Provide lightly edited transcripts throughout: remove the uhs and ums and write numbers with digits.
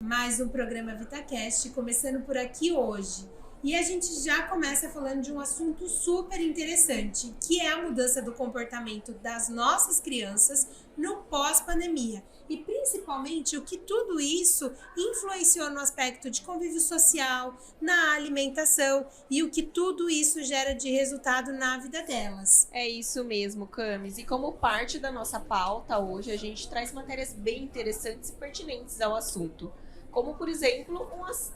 mais um programa VitaCast, começando por aqui hoje. E a gente já começa falando de um assunto super interessante, que é a mudança do comportamento das nossas crianças no pós-pandemia. E principalmente o que tudo isso influenciou no aspecto de convívio social, na alimentação e o que tudo isso gera de resultado na vida delas. É isso mesmo, Camis. E como parte da nossa pauta hoje, a gente traz matérias bem interessantes e pertinentes ao assunto. Como, por exemplo,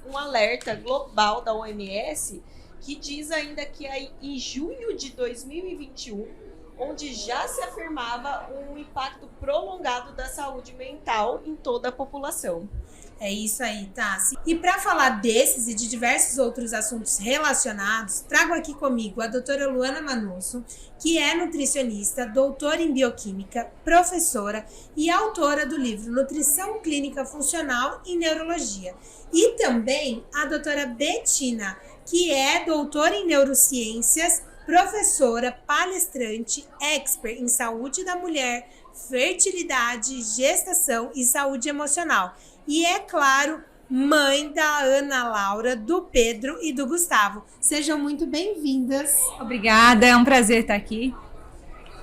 um alerta global da OMS que diz ainda que em junho de 2021, onde já se afirmava um impacto prolongado da saúde mental em toda a população. É isso aí, Tassi. E para falar desses e de diversos outros assuntos relacionados, trago aqui comigo a doutora Luana Manosso, que é nutricionista, doutora em bioquímica, professora e autora do livro Nutrição Clínica Funcional e Neurologia. E também a doutora Betina, que é doutora em neurociências, professora, palestrante, expert em saúde da mulher, fertilidade, gestação e saúde emocional. E é claro, mãe da Ana Laura, do Pedro e do Gustavo. Sejam muito bem-vindas. Obrigada, é um prazer estar aqui.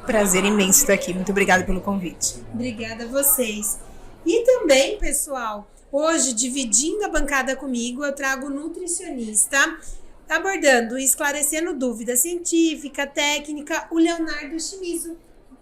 Prazer imenso estar aqui, muito obrigada pelo convite. Obrigada a vocês. E também, pessoal, hoje, dividindo a bancada comigo, eu trago nutricionista, abordando e esclarecendo dúvida científica, técnica, o Leonardo Chimizo.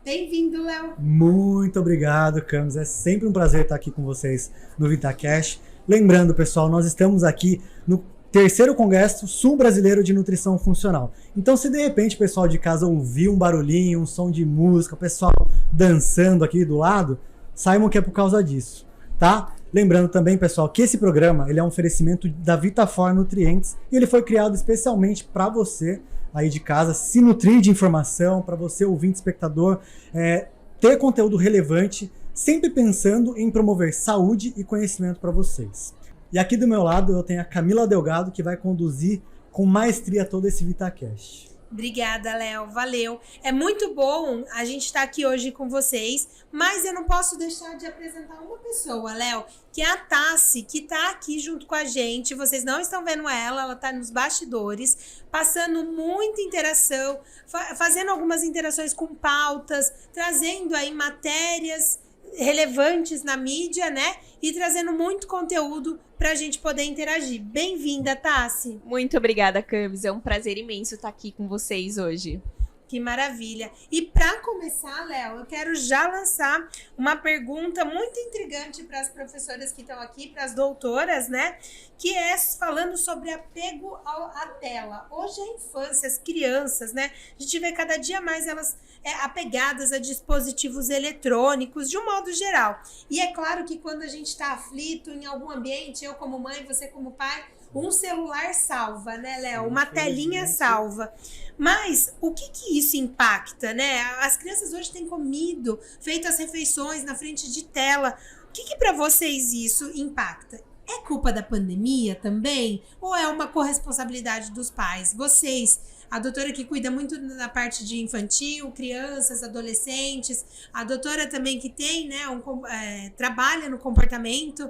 Bem-vindo, Léo. Muito obrigado, Camis. É sempre um prazer estar aqui com vocês no VitaCast. Lembrando, pessoal, nós estamos aqui no 3º Congresso Sul Brasileiro de Nutrição Funcional. Então, se de repente o pessoal de casa ouvir um barulhinho, um som de música, o pessoal dançando aqui do lado, saibam que é por causa disso, tá? Lembrando também, pessoal, que esse programa ele é um oferecimento da Vitafor Nutrientes e ele foi criado especialmente para você aí de casa se nutrir de informação, para você, ouvinte, espectador, ter conteúdo relevante, sempre pensando em promover saúde e conhecimento para vocês. E aqui do meu lado eu tenho a Camila Delgado, que vai conduzir com maestria todo esse VitaCast. Obrigada, Léo. Valeu. É muito bom a gente estar aqui hoje com vocês, mas eu não posso deixar de apresentar uma pessoa, Léo, que é a Tassi, que está aqui junto com a gente. Vocês não estão vendo ela está nos bastidores, passando muita interação, fazendo algumas interações com pautas, trazendo aí matérias relevantes na mídia, né? E trazendo muito conteúdo para a gente poder interagir. Bem-vinda, Tassi. Muito obrigada, Camis. É um prazer imenso estar aqui com vocês hoje. Que maravilha. E para começar, Léo, eu quero já lançar uma pergunta muito intrigante para as professoras que estão aqui, para as doutoras, né? Que é falando sobre apego à tela. Hoje a infância, as crianças, né? A gente vê cada dia mais elas apegadas a dispositivos eletrônicos, de um modo geral. E é claro que quando a gente está aflito em algum ambiente, eu como mãe, você como pai, um celular salva, né, Léo? Uma telinha salva. Mas o que isso impacta, né? As crianças hoje têm comido, feito as refeições na frente de tela. O que para vocês isso impacta? É culpa da pandemia também? Ou é uma corresponsabilidade dos pais? Vocês, a doutora que cuida muito da parte de infantil, crianças, adolescentes, a doutora também que tem, né, trabalha no comportamento.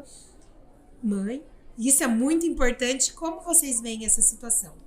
Mãe, isso é muito importante. Como vocês veem essa situação?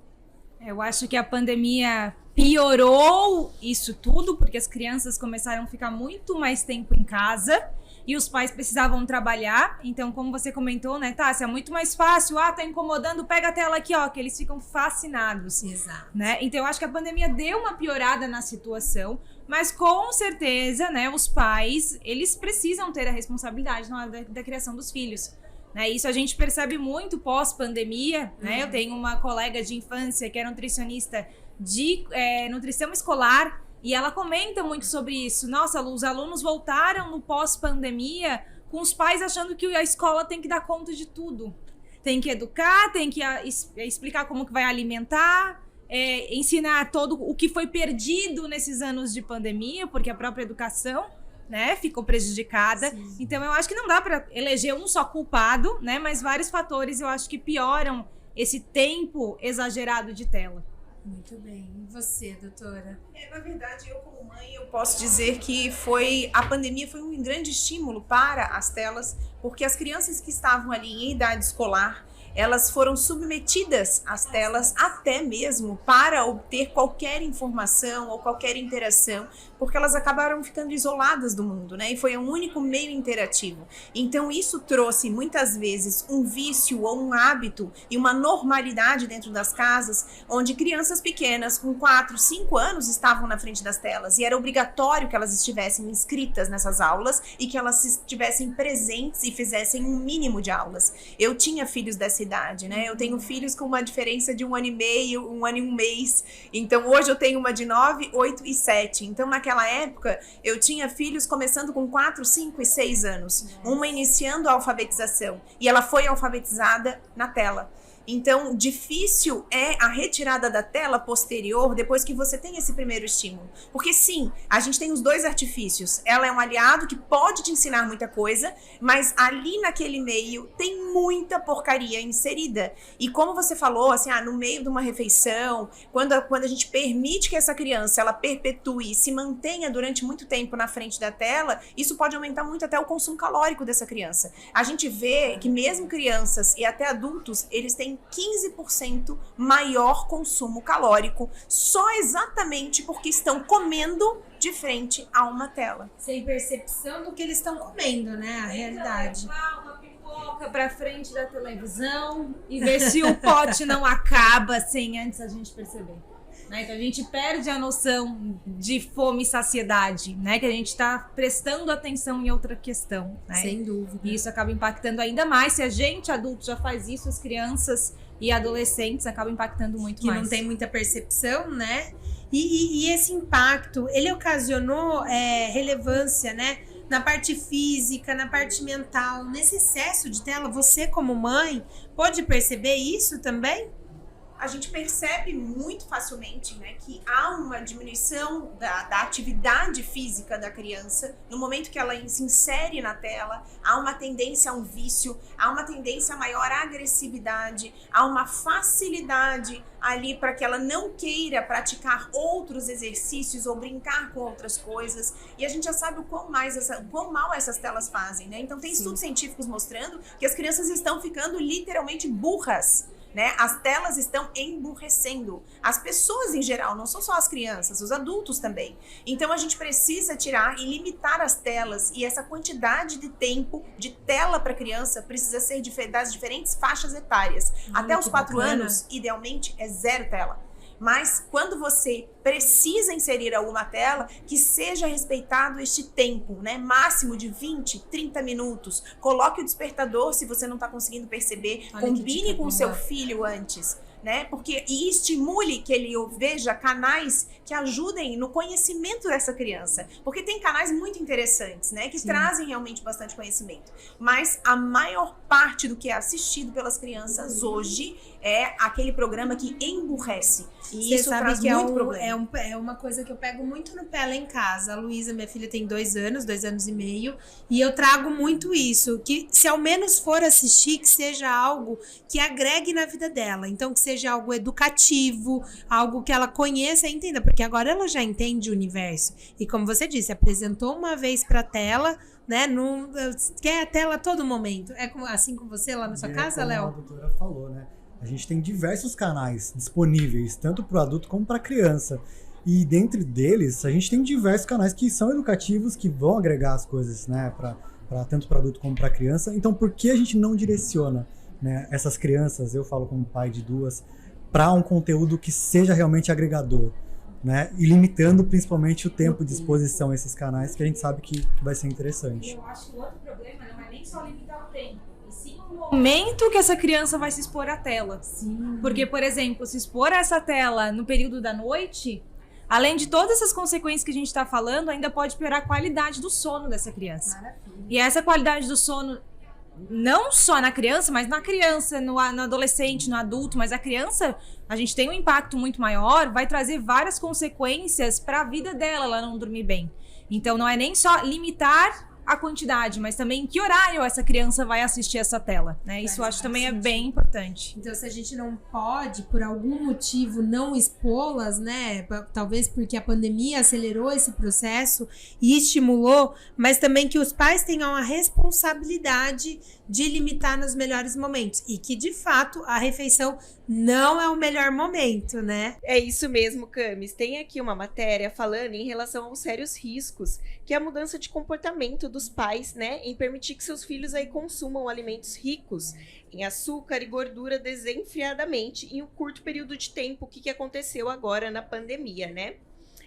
Eu acho que a pandemia piorou isso tudo, porque as crianças começaram a ficar muito mais tempo em casa e os pais precisavam trabalhar. Então, como você comentou, né, Tássia, é muito mais fácil. Tá incomodando, pega a tela aqui, ó, que eles ficam fascinados. Exato. Né? Então, eu acho que a pandemia deu uma piorada na situação, mas com certeza, né, os pais, eles precisam ter a responsabilidade na hora da criação dos filhos. Né, isso a gente percebe muito pós-pandemia, né? Eu tenho uma colega de infância que é nutricionista de nutrição escolar e ela comenta muito sobre isso. Nossa, os alunos voltaram no pós-pandemia com os pais achando que a escola tem que dar conta de tudo. Tem que educar, tem que explicar como que vai alimentar, ensinar todo o que foi perdido nesses anos de pandemia, porque a própria educação, né, ficou prejudicada. Sim. Então eu acho que não dá para eleger um só culpado, né, mas vários fatores eu acho que pioram esse tempo exagerado de tela. Muito bem. E você, doutora? Na verdade, eu como mãe, eu posso dizer que a pandemia foi um grande estímulo para as telas, porque as crianças que estavam ali em idade escolar, elas foram submetidas às telas até mesmo para obter qualquer informação ou qualquer interação, porque elas acabaram ficando isoladas do mundo, né? E foi o único meio interativo. Então isso trouxe muitas vezes um vício ou um hábito e uma normalidade dentro das casas, onde crianças pequenas com 4, 5 anos estavam na frente das telas e era obrigatório que elas estivessem inscritas nessas aulas e que elas estivessem presentes e fizessem um mínimo de aulas. Eu tinha filhos dessa idade, né? Eu tenho filhos com uma diferença de 1 ano e meio, 1 ano e 1 mês. Então hoje eu tenho uma de 9, 8 e 7. Então naquela época eu tinha filhos começando com 4, 5 e 6 anos. Uma iniciando a alfabetização. E ela foi alfabetizada na tela. Então, difícil é a retirada da tela posterior depois que você tem esse primeiro estímulo. Porque sim, a gente tem os dois artifícios. Ela é um aliado que pode te ensinar muita coisa, mas ali naquele meio tem muita porcaria inserida. E como você falou, assim, no meio de uma refeição, quando a gente permite que essa criança ela perpetue e se mantenha durante muito tempo na frente da tela, isso pode aumentar muito até o consumo calórico dessa criança. A gente vê que mesmo crianças e até adultos, eles têm 15% maior consumo calórico, só exatamente porque estão comendo de frente a uma tela. Sem percepção do que eles estão comendo, né? A realidade. Uma pipoca pra frente da televisão e ver se o pote não acaba sem antes a gente perceber. Né? Então a gente perde a noção de fome e saciedade, né? Que a gente está prestando atenção em outra questão, né? Sem dúvida. E isso acaba impactando ainda mais. Se a gente, adulto, já faz isso, as crianças e adolescentes acabam impactando muito mais. Que não tem muita percepção, né? E esse impacto, ele ocasionou relevância, né? Na parte física, na parte mental, nesse excesso de tela. Você, como mãe, pode perceber isso também? A gente percebe muito facilmente, né, que há uma diminuição da atividade física da criança. No momento que ela se insere na tela, há uma tendência a um vício, há uma tendência a maior agressividade, há uma facilidade ali para que ela não queira praticar outros exercícios ou brincar com outras coisas. E a gente já sabe o quão mal essas telas fazem, né? Então tem estudos científicos mostrando que as crianças estão ficando literalmente burras. Né? As telas estão emburrecendo as pessoas em geral, não são só as crianças, os adultos também. Então a gente precisa tirar e limitar as telas, e essa quantidade de tempo de tela para criança precisa ser das diferentes faixas etárias. Até os 4 anos, idealmente, é 0 tela. Mas quando você precisa inserir alguma tela, que seja respeitado este tempo, né? Máximo de 20, 30 minutos. Coloque o despertador se você não está conseguindo perceber. Olha, combine com o seu filho antes, né? E estimule que ele veja canais que ajudem no conhecimento dessa criança. Porque tem canais muito interessantes, né? Que trazem realmente bastante conhecimento. Mas a maior parte do que é assistido pelas crianças hoje é aquele programa que emburrece. E isso traz muito problema. É uma coisa que eu pego muito no pé lá em casa. A Luísa, minha filha, tem 2 anos, 2 anos e meio, e eu trago muito isso, que se ao menos for assistir, que seja algo que agregue na vida dela. Então, que seja algo educativo, algo que ela conheça e entenda, porque agora ela já entende o universo. E como você disse, apresentou uma vez pra tela, né? Não, quer a tela a todo momento. É assim com você lá na sua casa, Léo? A doutora falou, né? A gente tem diversos canais disponíveis, tanto para o adulto como para a criança. E dentro deles, a gente tem diversos canais que são educativos, que vão agregar as coisas, né? Tanto para adulto como para criança. Então, por que a gente não direciona, né, essas crianças, eu falo como pai de 2, para um conteúdo que seja realmente agregador, né? E limitando principalmente o tempo de exposição a esses canais, que a gente sabe que vai ser interessante. Eu acho que o outro problema não é nem só limitar o tempo, e sim o momento que essa criança vai se expor à tela. Sim. Porque, por exemplo, se expor a essa tela no período da noite, além de todas essas consequências que a gente está falando, ainda pode piorar a qualidade do sono dessa criança. Maravilha. E essa qualidade do sono, não só na criança, mas na criança, no adolescente, no adulto, mas a criança, a gente tem um impacto muito maior, vai trazer várias consequências para a vida dela, ela não dormir bem. Então não é nem só limitar a quantidade, mas também em que horário essa criança vai assistir essa tela, né? Isso eu acho também é bem importante. Então, se a gente não pode, por algum motivo, não expô-las, né? Talvez porque a pandemia acelerou esse processo e estimulou, mas também que os pais tenham a responsabilidade de limitar nos melhores momentos. E que, de fato, a refeição não é o melhor momento, né? É isso mesmo, Camis. Tem aqui uma matéria falando em relação aos sérios riscos, que é a mudança de comportamento dos pais, né, em permitir que seus filhos aí consumam alimentos ricos em açúcar e gordura desenfreadamente em um curto período de tempo, que aconteceu agora na pandemia, né?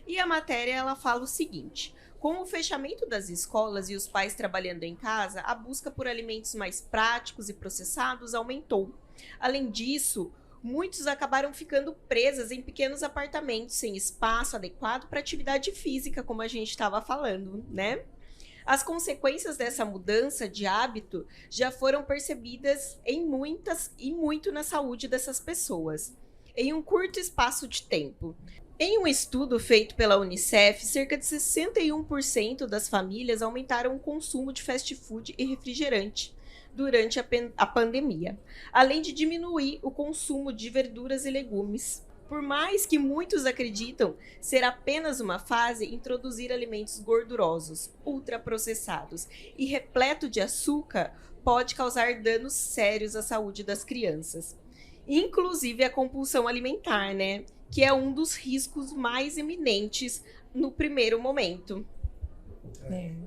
E a matéria, ela fala o seguinte: com o fechamento das escolas e os pais trabalhando em casa, a busca por alimentos mais práticos e processados aumentou. Além disso, muitos acabaram ficando presos em pequenos apartamentos sem espaço adequado para atividade física, como a gente estava falando, né? As consequências dessa mudança de hábito já foram percebidas em muito na saúde dessas pessoas, em um curto espaço de tempo. Em um estudo feito pela Unicef, cerca de 61% das famílias aumentaram o consumo de fast food e refrigerante durante a pandemia, além de diminuir o consumo de verduras e legumes. Por mais que muitos acreditam ser apenas uma fase, introduzir alimentos gordurosos, ultraprocessados e repleto de açúcar pode causar danos sérios à saúde das crianças. Inclusive a compulsão alimentar, né? Que é um dos riscos mais iminentes no primeiro momento.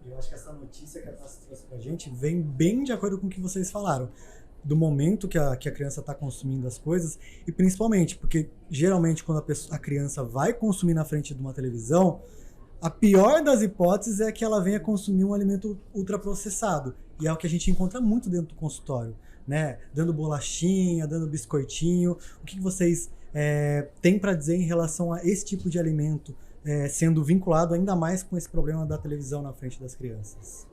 Eu acho que essa notícia que a Tassi trouxe pra gente vem bem de acordo com o que vocês falaram. Do momento que a criança está consumindo as coisas, e principalmente porque geralmente quando a criança vai consumir na frente de uma televisão, a pior das hipóteses é que ela venha consumir um alimento ultraprocessado, e é o que a gente encontra muito dentro do consultório, né? Dando bolachinha, dando biscoitinho. O que vocês têm para dizer em relação a esse tipo de alimento sendo vinculado ainda mais com esse problema da televisão na frente das crianças?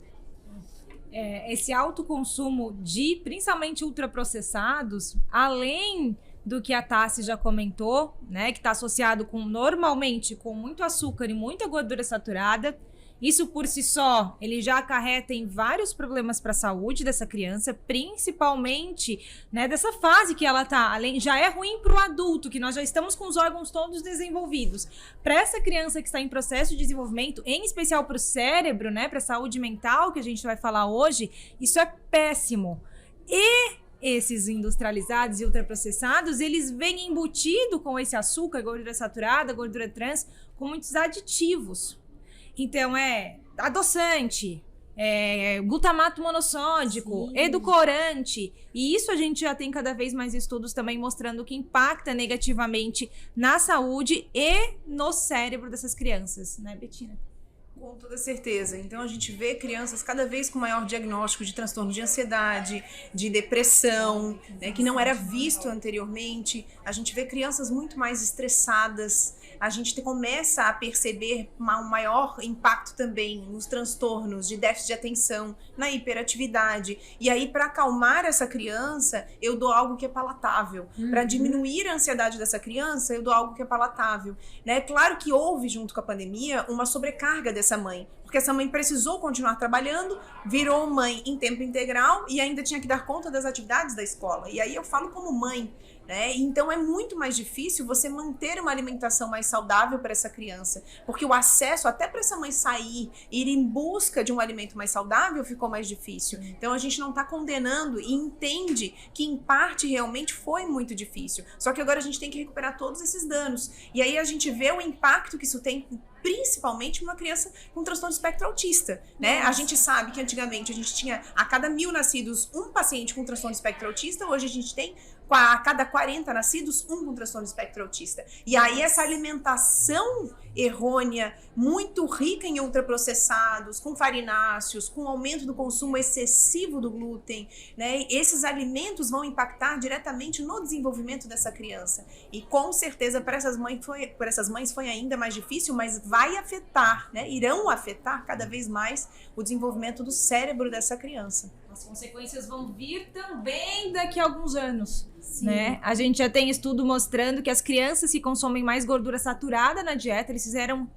Esse alto consumo de, principalmente ultraprocessados, além do que a Tassi já comentou, né, que está associado normalmente com muito açúcar e muita gordura saturada, isso por si só, ele já acarreta em vários problemas para a saúde dessa criança, principalmente, né, dessa fase que ela está. Já é ruim para o adulto, que nós já estamos com os órgãos todos desenvolvidos. Para essa criança que está em processo de desenvolvimento, em especial para o cérebro, né, para a saúde mental, que a gente vai falar hoje, isso é péssimo. E esses industrializados e ultraprocessados, eles vêm embutido com esse açúcar, gordura saturada, gordura trans, com muitos aditivos. Então, adoçante, glutamato monossódico, edulcorante. E isso a gente já tem cada vez mais estudos também mostrando que impacta negativamente na saúde e no cérebro dessas crianças, né, Betina? Com toda certeza. Então a gente vê crianças cada vez com maior diagnóstico de transtorno de ansiedade, de depressão, né, que não era visto anteriormente. A gente vê crianças muito mais estressadas. A gente começa a perceber um maior impacto também nos transtornos de déficit de atenção, na hiperatividade. E aí, para acalmar essa criança, eu dou algo que é palatável. Para diminuir a ansiedade dessa criança, eu dou algo que é palatável. Né? Claro que houve, junto com a pandemia, uma sobrecarga dessa mãe, porque essa mãe precisou continuar trabalhando, virou mãe em tempo integral e ainda tinha que dar conta das atividades da escola. E aí eu falo como mãe, né? Então é muito mais difícil você manter uma alimentação mais saudável para essa criança, porque o acesso até para essa mãe sair, ir em busca de um alimento mais saudável ficou mais difícil. Então a gente não está condenando e entende que em parte realmente foi muito difícil, só que agora a gente tem que recuperar todos esses danos. E aí a gente vê o impacto que isso tem principalmente uma criança com transtorno espectro autista, né? A gente sabe que antigamente a gente tinha a cada 1000 nascidos um paciente com transtorno espectro autista, hoje a gente tem a cada 40 nascidos um com transtorno espectro autista. E aí essa alimentação errônea, muito rica em ultraprocessados, com farináceos, com aumento do consumo excessivo do glúten, né? Esses alimentos vão impactar diretamente no desenvolvimento dessa criança. E com certeza para essas mães foi ainda mais difícil, mas vai afetar, né? Irão afetar cada vez mais o desenvolvimento do cérebro dessa criança. As consequências vão vir também daqui a alguns anos, né? A gente já tem estudo mostrando que as crianças que consomem mais gordura saturada na dieta, eles fizeram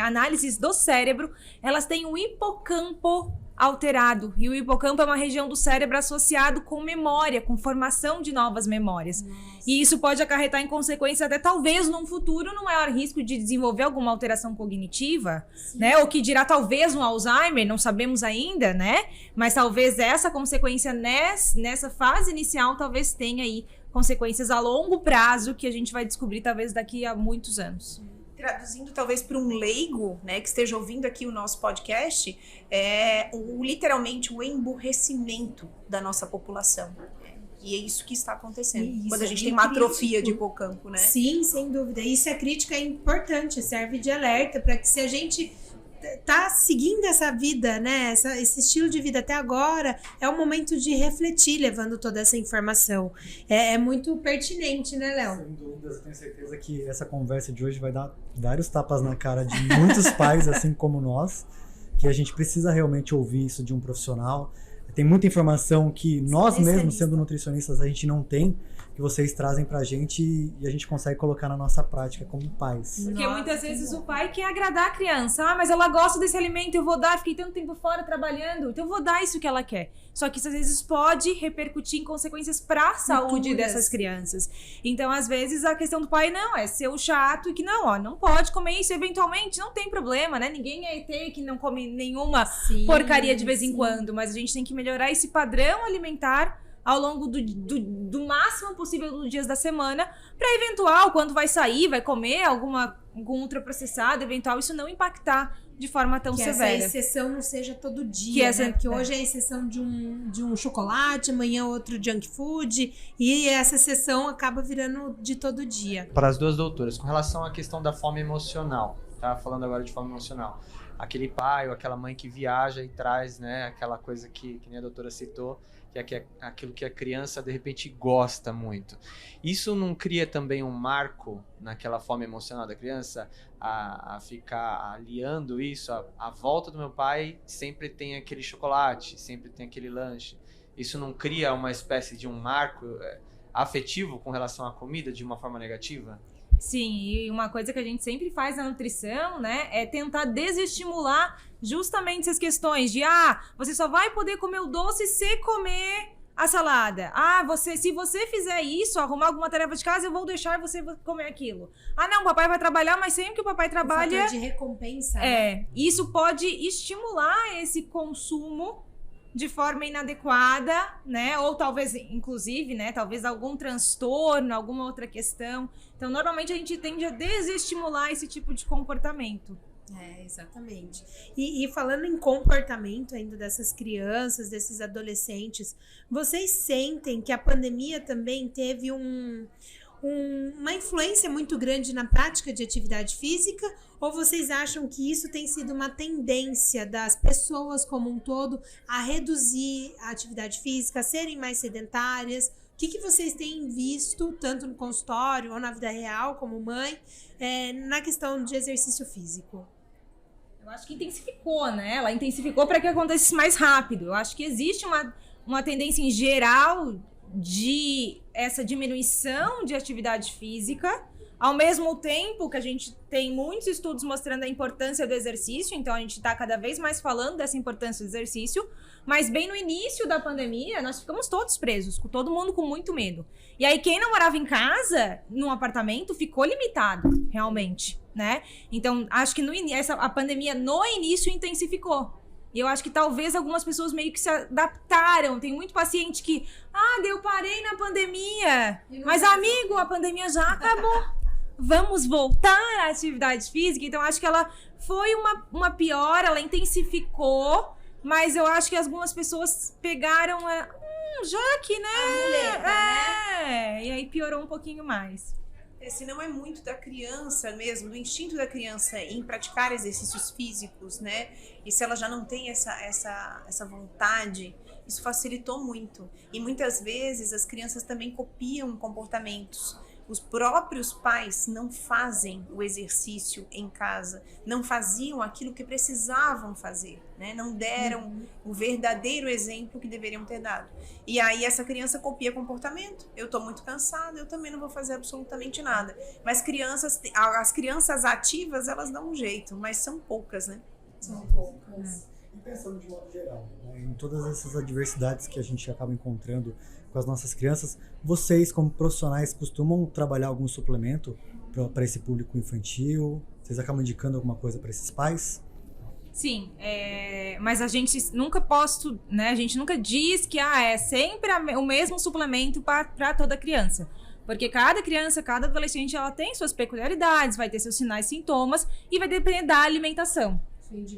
análises do cérebro, elas têm um hipocampo alterado. E o hipocampo é uma região do cérebro associado com memória, com formação de novas memórias. E isso pode acarretar em consequências até talvez num futuro no maior risco de desenvolver alguma alteração cognitiva, né? Ou que dirá talvez um Alzheimer, não sabemos ainda, né? Mas talvez essa consequência nessa fase inicial talvez tenha aí consequências a longo prazo que a gente vai descobrir talvez daqui a muitos anos. Traduzindo talvez para um leigo, né, que esteja ouvindo aqui o nosso podcast, literalmente o emburrecimento da nossa população. E é isso que está acontecendo quando a gente tem uma atrofia de hipocampo, né? Sim, sem dúvida. Isso é crítica, é importante, serve de alerta para que se a gente tá seguindo essa vida, né, esse estilo de vida até agora, é o momento de refletir levando toda essa informação. É muito pertinente, né, Léo? Sem dúvidas, eu tenho certeza que essa conversa de hoje vai dar vários tapas na cara de muitos pais, assim como nós, que a gente precisa realmente ouvir isso de um profissional. Tem muita informação que nós mesmos, sendo nutricionistas, a gente não tem, que vocês trazem pra gente e a gente consegue colocar na nossa prática como pais. Porque muitas vezes o pai quer agradar a criança. Ah, mas ela gosta desse alimento, eu vou dar, fiquei tanto tempo fora trabalhando, então eu vou dar isso que ela quer. Só que isso às vezes pode repercutir em consequências pra saúde dessas crianças. Então, às vezes, a questão do pai não é ser o chato e que não pode comer isso, eventualmente não tem problema, né? Ninguém é ET que não come nenhuma porcaria de vez em quando, mas a gente tem que melhorar esse padrão alimentar ao longo do máximo possível dos dias da semana, para eventual, quando vai sair, vai comer algum ultraprocessado, eventual, isso não impactar de forma tão severa. Que essa exceção não seja todo dia, né? Porque hoje é a exceção de um chocolate, amanhã outro junk food, e essa exceção acaba virando de todo dia. Para as duas doutoras, com relação à questão da fome emocional, tá? Falando agora de fome emocional. Aquele pai ou aquela mãe que viaja e traz, né, aquela coisa que nem a doutora citou, que é aquilo que a criança de repente gosta muito. Isso não cria também um marco naquela fome emocional da criança a ficar aliando isso? A volta do meu pai sempre tem aquele chocolate, sempre tem aquele lanche. Isso não cria uma espécie de um marco afetivo com relação à comida de uma forma negativa? Sim, e uma coisa que a gente sempre faz na nutrição, né, é tentar desestimular justamente essas questões de, você só vai poder comer o doce se comer a salada. Se você fizer isso, arrumar alguma tarefa de casa, eu vou deixar você comer aquilo. Não, o papai vai trabalhar, mas sempre que o papai trabalha... de recompensa. Né? Isso pode estimular esse consumo de forma inadequada, né? Ou talvez, inclusive, né? Talvez algum transtorno, alguma outra questão. Então, normalmente a gente tende a desestimular esse tipo de comportamento. Exatamente. E falando em comportamento ainda dessas crianças, desses adolescentes, vocês sentem que a pandemia também teve uma influência muito grande na prática de atividade física, ou vocês acham que isso tem sido uma tendência das pessoas como um todo a reduzir a atividade física, a serem mais sedentárias? O que vocês têm visto, tanto no consultório ou na vida real, como mãe, na questão de exercício físico? Eu acho que intensificou, né? Ela intensificou para que acontecesse mais rápido. Eu acho que existe uma tendência em geral de essa diminuição de atividade física, ao mesmo tempo que a gente tem muitos estudos mostrando a importância do exercício, então a gente está cada vez mais falando dessa importância do exercício, mas bem no início da pandemia, nós ficamos todos presos, todo mundo com muito medo. E aí quem não morava em casa, num apartamento, ficou limitado, realmente, né? Então, acho que a pandemia no início intensificou. E eu acho que talvez algumas pessoas meio que se adaptaram. Tem muito paciente que, eu parei na pandemia. Mas, amigo, a pandemia já acabou. Vamos voltar à atividade física? Então, acho que ela foi uma piora, ela intensificou. Mas eu acho que algumas pessoas pegaram já que, né? A muleta, né? E aí piorou um pouquinho mais. Se não é muito da criança mesmo, do instinto da criança em praticar exercícios físicos, né? E se ela já não tem essa vontade, isso facilitou muito. E muitas vezes as crianças também copiam comportamentos. Os próprios pais não fazem o exercício em casa, não faziam aquilo que precisavam fazer, né? Não deram o verdadeiro exemplo que deveriam ter dado. E aí essa criança copia comportamento. Eu tô muito cansada, eu também não vou fazer absolutamente nada. Mas as crianças ativas, elas dão um jeito, mas são poucas, né? São poucas. E pensando de modo geral, né, em todas essas adversidades que a gente acaba encontrando com as nossas crianças, vocês, como profissionais, costumam trabalhar algum suplemento para esse público infantil? Vocês acabam indicando alguma coisa para esses pais? Sim, mas a gente nunca né? A gente nunca diz que é sempre o mesmo suplemento para toda criança. Porque cada criança, cada adolescente, ela tem suas peculiaridades, vai ter seus sinais e sintomas e vai depender da alimentação.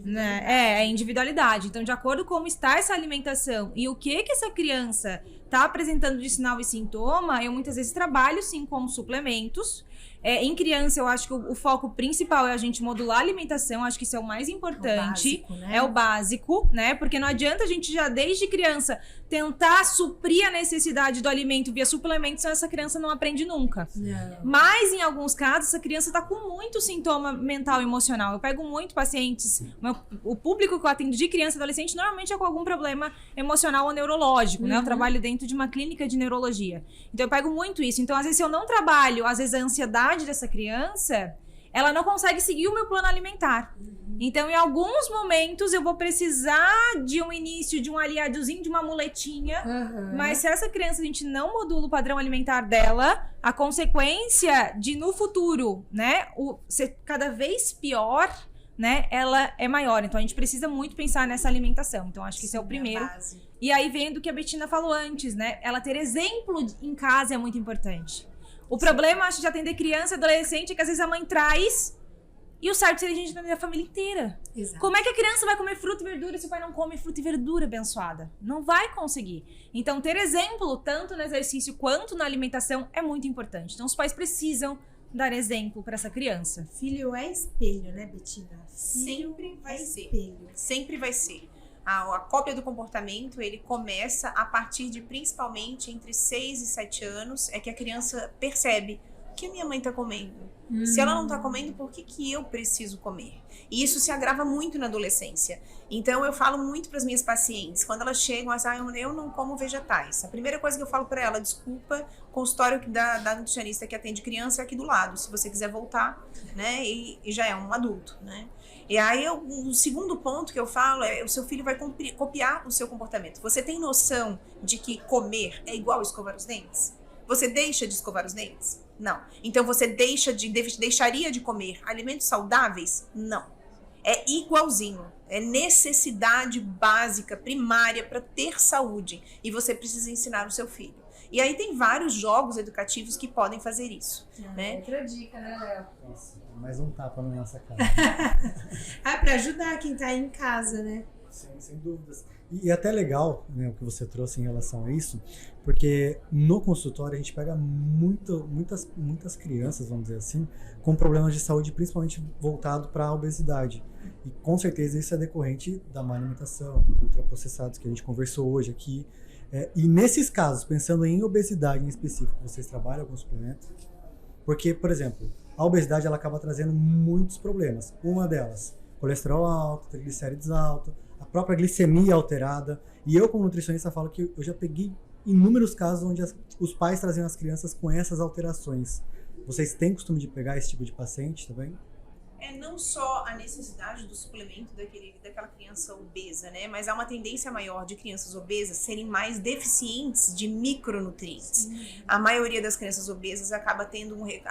Né? É individualidade. Então, de acordo com como está essa alimentação e o que essa criança está apresentando de sinal e sintoma, eu muitas vezes trabalho sim com suplementos. Em criança, eu acho que o foco principal é a gente modular a alimentação, acho que isso é o mais importante. O básico, né? É o básico, né? Porque não adianta a gente já desde criança tentar suprir a necessidade do alimento via suplementos, senão essa criança não aprende nunca. Não. Mas, em alguns casos, essa criança está com muito sintoma mental e emocional. Eu pego muito pacientes, o público que eu atendo de criança e adolescente normalmente é com algum problema emocional ou neurológico, né? Eu trabalho dentro de uma clínica de neurologia. Então, eu pego muito isso. Então, às vezes, se eu não trabalho, às vezes, a ansiedade dessa criança, ela não consegue seguir o meu plano alimentar. Então, em alguns momentos, eu vou precisar de um início, de um aliadozinho, de uma muletinha. Mas se essa criança, a gente não modula o padrão alimentar dela, a consequência de, no futuro, né, ser cada vez pior, né, ela é maior. Então, a gente precisa muito pensar nessa alimentação. Então, acho que esse é o primeiro. E aí, vem do que a Bettina falou antes, né? Ela ter exemplo em casa é muito importante. O problema, acho, de atender criança e adolescente é que às vezes a mãe traz e o certo seria a gente atender a família inteira. Exato. Como é que a criança vai comer fruta e verdura se o pai não come fruta e verdura, abençoada? Não vai conseguir. Então, ter exemplo, tanto no exercício quanto na alimentação, é muito importante. Então, os pais precisam dar exemplo para essa criança. Filho é espelho, né, Bettina? Sempre vai ser. Sempre vai ser. A cópia do comportamento, ele começa a partir de, principalmente, entre 6 e 7 anos, é que a criança percebe o que a minha mãe está comendo. Se ela não está comendo, por que eu preciso comer? E isso se agrava muito na adolescência. Então, eu falo muito para as minhas pacientes, quando elas chegam, elas dizem, eu não como vegetais. A primeira coisa que eu falo para ela, desculpa, consultório da nutricionista que atende criança é aqui do lado, se você quiser voltar, né, e já é um adulto, né. E aí, o segundo ponto que eu falo é o seu filho vai copiar o seu comportamento. Você tem noção de que comer é igual escovar os dentes? Você deixa de escovar os dentes? Não. Então, você deixaria de comer alimentos saudáveis? Não. É igualzinho. É necessidade básica, primária, para ter saúde. E você precisa ensinar o seu filho. E aí tem vários jogos educativos que podem fazer isso. Né? Outra dica, né, Léo? Nossa, mais um tapa na nossa cara. Para ajudar quem tá em casa, né? Sim, sem dúvidas. E é até legal, né, o que você trouxe em relação a isso, porque no consultório a gente pega muitas crianças, vamos dizer assim, com problemas de saúde, principalmente voltado para a obesidade. E com certeza isso é decorrente da má alimentação, dos ultraprocessados que a gente conversou hoje aqui. E nesses casos, pensando em obesidade em específico, vocês trabalham com suplemento? Porque, por exemplo, a obesidade ela acaba trazendo muitos problemas. Uma delas, colesterol alto, triglicérides alto, a própria glicemia alterada. E eu, como nutricionista, falo que eu já peguei inúmeros casos onde os pais traziam as crianças com essas alterações. Vocês têm costume de pegar esse tipo de paciente também? Não só a necessidade do suplemento daquela criança obesa, né? Mas há uma tendência maior de crianças obesas serem mais deficientes de micronutrientes. A maioria das crianças obesas acaba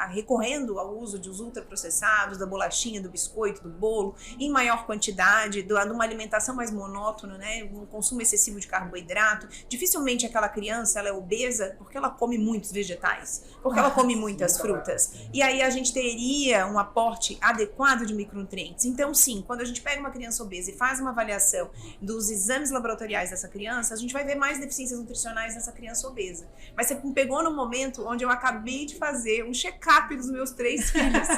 recorrendo ao uso dos ultraprocessados, da bolachinha, do biscoito, do bolo, em maior quantidade, de uma alimentação mais monótona, né? Um consumo excessivo de carboidrato. Dificilmente aquela criança ela é obesa porque ela come muitos vegetais, porque ela come muitas frutas. E aí a gente teria um aporte adequado de micronutrientes. Então, sim, quando a gente pega uma criança obesa e faz uma avaliação dos exames laboratoriais dessa criança, a gente vai ver mais deficiências nutricionais nessa criança obesa. Mas você me pegou no momento onde eu acabei de fazer um check-up dos meus 3 filhos.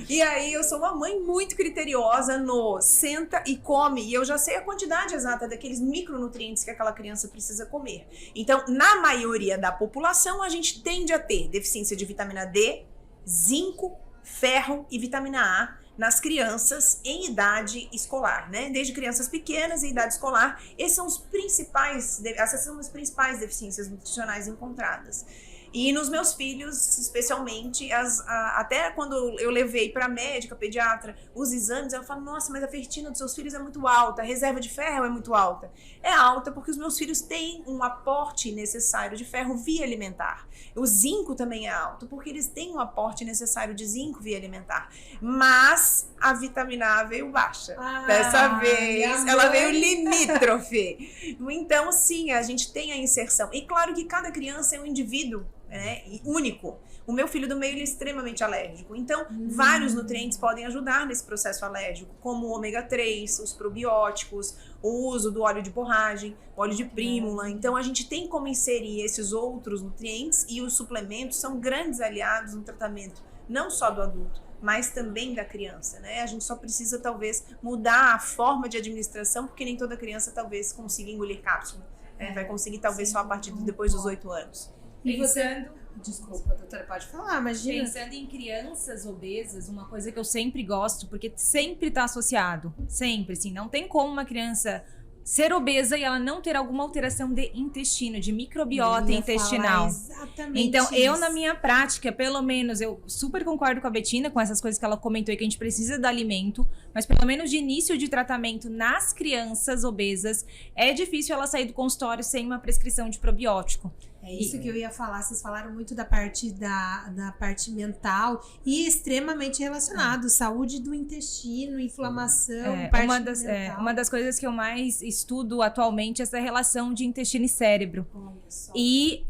E aí eu sou uma mãe muito criteriosa no senta e come, e eu já sei a quantidade exata daqueles micronutrientes que aquela criança precisa comer. Então, na maioria da população, a gente tende a ter deficiência de vitamina D, zinco, ferro e vitamina A nas crianças em idade escolar, né? Desde crianças pequenas em idade escolar, essas são as principais deficiências nutricionais encontradas. E nos meus filhos, especialmente, até quando eu levei para médica, pediatra, os exames, ela fala, nossa, mas a ferritina dos seus filhos é muito alta, a reserva de ferro é muito alta. É alta porque os meus filhos têm um aporte necessário de ferro via alimentar. O zinco também é alto, porque eles têm um aporte necessário de zinco via alimentar. Mas a vitamina A veio baixa. Dessa vez, ela veio limítrofe. Então, sim, a gente tem a inserção. E claro que cada criança é um indivíduo, né, único. O meu filho do meio ele é extremamente alérgico. Então, vários nutrientes podem ajudar nesse processo alérgico, como o ômega 3, os probióticos, o uso do óleo de borragem, óleo de prímula. Então, a gente tem como inserir esses outros nutrientes e os suplementos são grandes aliados no tratamento, não só do adulto, mas também da criança, né? A gente só precisa, talvez, mudar a forma de administração, porque nem toda criança, talvez, consiga engolir cápsula. Né? Vai conseguir, talvez, só a partir de depois dos 8 anos. E você... Desculpa, doutora, pode falar, imagina. Pensando em crianças obesas, uma coisa que eu sempre gosto, porque sempre está associado, sempre, assim, não tem como uma criança ser obesa e ela não ter alguma alteração de intestino, de microbiota intestinal. Exatamente. Então, eu isso. na minha prática, pelo menos, eu super concordo com a Bettina, com essas coisas que ela comentou aí, que a gente precisa de alimento, mas pelo menos de início de tratamento nas crianças obesas, é difícil ela sair do consultório sem uma prescrição de probiótico. É isso que eu ia falar. Vocês falaram muito da parte da parte mental e extremamente relacionado. Saúde do intestino, inflamação, parte mental. Uma das coisas que eu mais estudo atualmente é essa relação de intestino e cérebro. E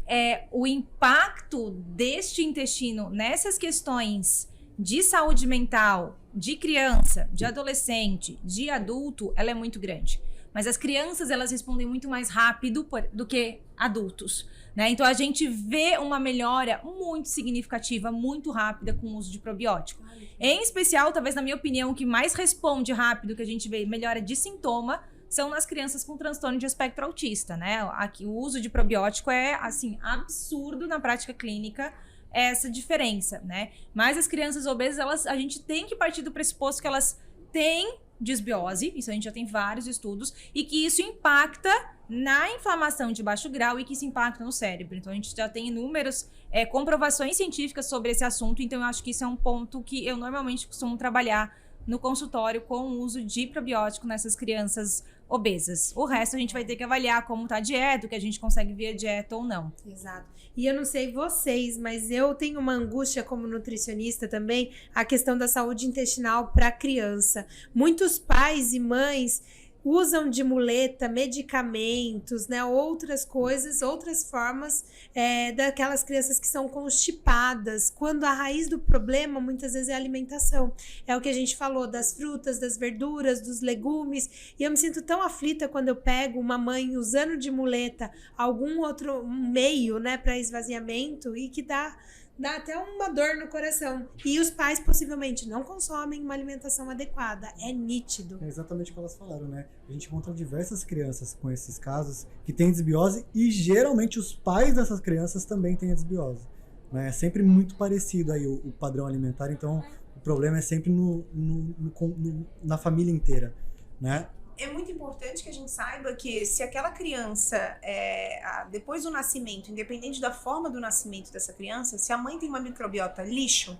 o impacto deste intestino nessas questões de saúde mental, de criança, de adolescente, de adulto, ela é muito grande. Mas as crianças, elas respondem muito mais rápido do que adultos, né? Então, a gente vê uma melhora muito significativa, muito rápida com o uso de probiótico. Em especial, talvez, na minha opinião, o que mais responde rápido, que a gente vê melhora de sintoma, são nas crianças com transtorno de espectro autista, né? Aqui, o uso de probiótico é, assim, absurdo na prática clínica, essa diferença, né? Mas as crianças obesas, a gente tem que partir do pressuposto que elas têm disbiose, isso a gente já tem vários estudos, e que isso impacta na inflamação de baixo grau e que isso impacta no cérebro. Então, a gente já tem inúmeras comprovações científicas sobre esse assunto, então eu acho que isso é um ponto que eu normalmente costumo trabalhar no consultório com o uso de probiótico nessas crianças obesas. O resto a gente vai ter que avaliar como tá a dieta, o que a gente consegue via dieta ou não. Exato. E eu não sei vocês, mas eu tenho uma angústia como nutricionista também, a questão da saúde intestinal para criança. Muitos pais e mães usam de muleta medicamentos, né, outras coisas, outras formas daquelas crianças que são constipadas, quando a raiz do problema muitas vezes é a alimentação. É o que a gente falou das frutas, das verduras, dos legumes, e eu me sinto tão aflita quando eu pego uma mãe usando de muleta algum outro meio, né, para esvaziamento e que dá até uma dor no coração. E os pais possivelmente não consomem uma alimentação adequada. É nítido. É exatamente o que elas falaram, né? A gente encontra diversas crianças com esses casos que têm desbiose e geralmente os pais dessas crianças também têm a desbiose. Né? É sempre muito parecido aí o padrão alimentar, então o problema é sempre na família inteira, né? É muito importante que a gente saiba que se aquela criança, depois do nascimento, independente da forma do nascimento dessa criança, se a mãe tem uma microbiota lixo,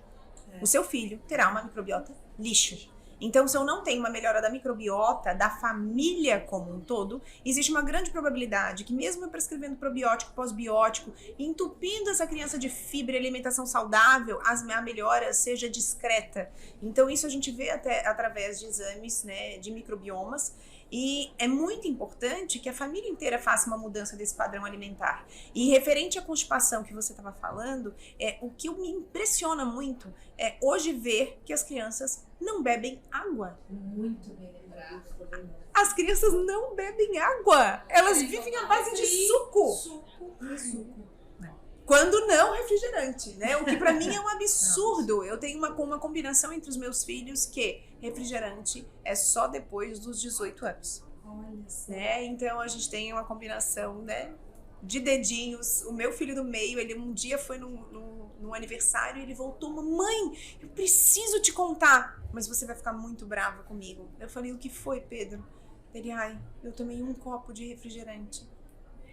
o seu filho terá uma microbiota lixo. Então, se eu não tenho uma melhora da microbiota da família como um todo, existe uma grande probabilidade que mesmo eu prescrevendo probiótico, pós-biótico, entupindo essa criança de fibra e alimentação saudável, a melhora seja discreta. Então, isso a gente vê até através de exames, né, de microbiomas. E é muito importante que a família inteira faça uma mudança desse padrão alimentar. E referente à constipação que você estava falando, o que me impressiona muito é hoje ver que as crianças não bebem água. Muito bem lembrado. As crianças não bebem água. Elas vivem à base de suco. Quando não refrigerante, né? O que pra mim é um absurdo. Eu tenho uma combinação entre os meus filhos que refrigerante é só depois dos 18 anos. Olha só. Né? Então a gente tem uma combinação, né, de dedinhos. O meu filho do meio, ele um dia foi num aniversário e ele voltou: mamãe, eu preciso te contar, mas você vai ficar muito brava comigo. Eu falei: o que foi, Pedro? Ele: eu tomei um copo de refrigerante.